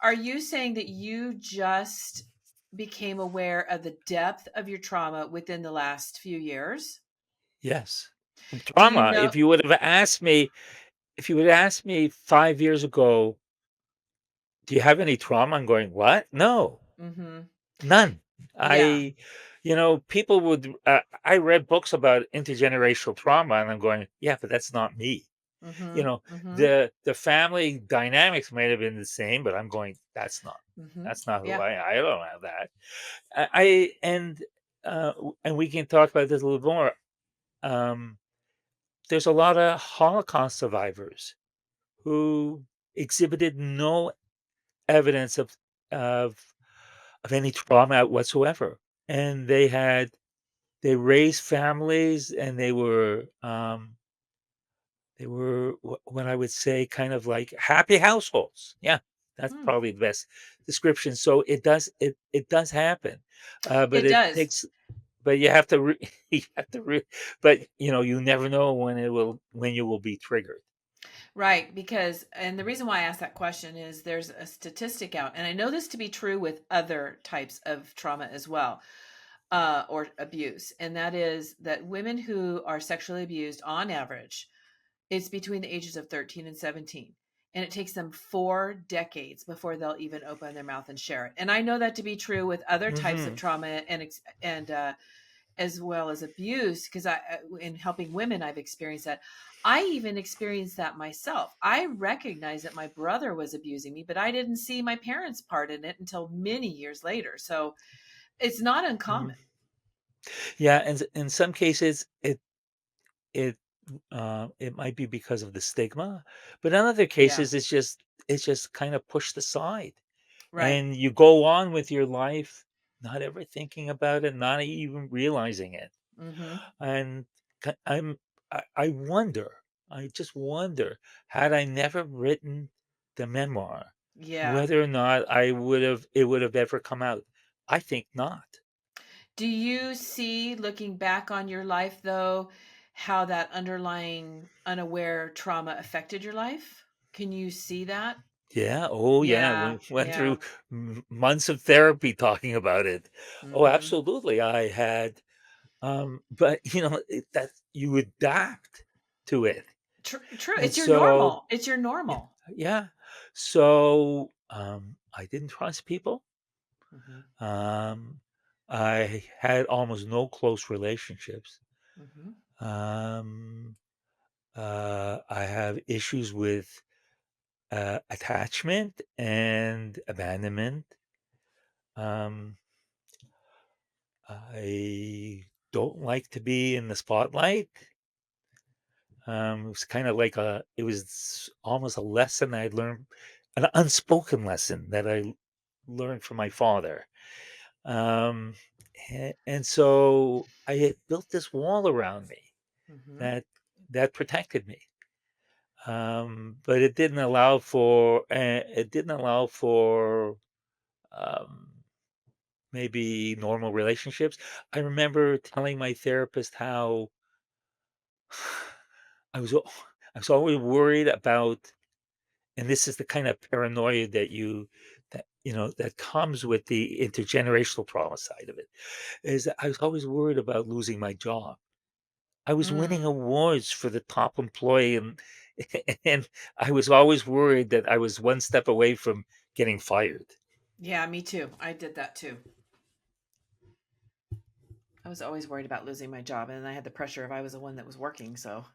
are you saying that you just became aware of the depth of your trauma within the last few years? Yes. Do you Trauma, know? if you would ask me 5 years ago, "Do you have any trauma?" I'm going, "What? No, Mhm. none." Yeah. I people would I read books about intergenerational trauma, and I'm going, "Yeah, but that's not me." You Mhm. know, Mhm. the family dynamics might have been the same, but I'm going, Mhm. that's not who Yeah. I don't have that. I and we can talk about this a little more. Um, there's a lot of Holocaust survivors who exhibited no evidence of of any trauma whatsoever, and they raised families, and they were what I would say kind of like happy households. Yeah, that's Mm. probably the best description. So it does happen, but It it does. takes but you have to you have to but you never know when you will be triggered. Right, because and the reason why I asked that question is there's a statistic out, and I know this to be true with other types of trauma as well, or abuse, and that is that women who are sexually abused on average, it's between the ages of 13 and 17. And it takes them 4 decades before they'll even open their mouth and share it. And I know that to be true with other types of Hmm. trauma and as well as abuse, because in helping women, I've experienced that. I even experienced that myself. I recognized that my brother was abusing me, but I didn't see my parents' part in it until many years later. So it's not uncommon. Yeah, and in some cases it it might be because of the stigma, but in other Yeah. cases it's just kind of pushed aside, Right. and you go on with your life, not ever thinking about it, not even realizing it. Mm-hmm. And c- I'm I wonder, I just wonder, had I never written the memoir, Yeah. whether or not it would have ever come out. I think not. Do you see, looking back on your life, though, how that underlying unaware trauma affected your life? Can you see that? Yeah, oh yeah, Yeah. went Yeah. through months of therapy talking about it. Oh, Mm-hmm. absolutely. I had but that you adapt to it. True. And It's your so normal. It's your yeah, normal. yeah. So I didn't trust people. Mm-hmm. Um, I had almost no close relationships. Mm-hmm. Um, I have issues with attachment and abandonment. Um, I don't like to be in the spotlight. It was kind of like it was almost a lesson I learned, an unspoken lesson that I learned from my father. Um, and so I had built this wall around me Mm-hmm. that protected me. But it didn't allow for um, maybe normal relationships. I remember telling my therapist how I was al- I was always worried about, and this is the kind of paranoia that comes with the intergenerational trauma side of it, is that I was always worried about losing my job. I was winning Mm. awards for the top employee, and and I was always worried that I was one step away from getting fired. Yeah, me too. I did that too. I was always worried about losing my job, and I had the pressure if I was the one that was working. So